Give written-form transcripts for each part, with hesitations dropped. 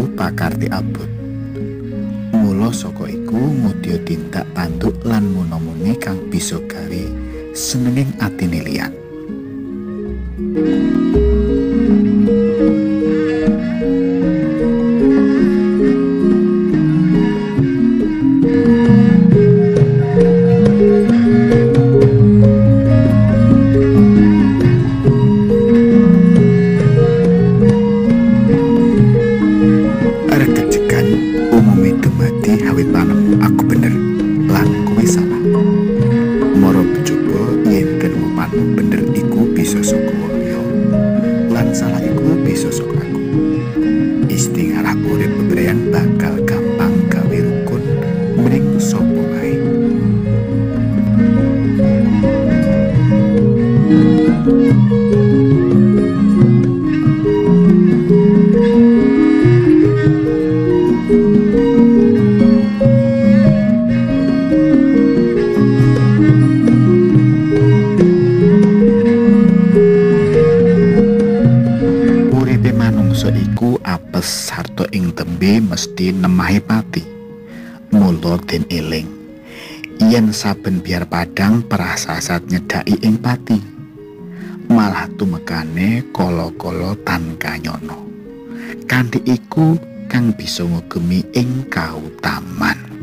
iku pakarti abot. Mula saka iku ngudya tindak tanduk lan muna-muni kang bisa gawe senenging atine liyan. Sarta ing tembe mesti nemahi pati. Mula den eling yen saben biar padang prasasat nyedhaki ing pati, malah tumekane kala-kala tan kanyono. Kanthi iku kang bisa ngugemi ing kautaman.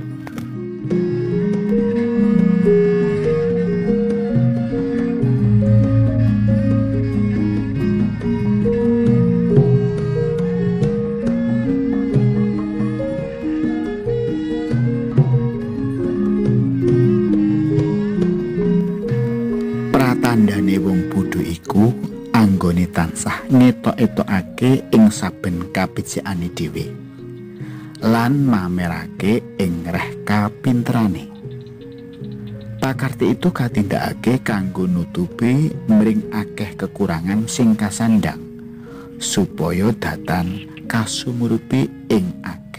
Tandane wong bodho iku anggone tansah ngetok-etokake ing saben kabecikane dhewe lan mamerake ing reh kapinterane. Pakarti itu katindakake kanggo nutupi mring akeh kekurangan sing kasandang supaya datan kasumurupi ing akeh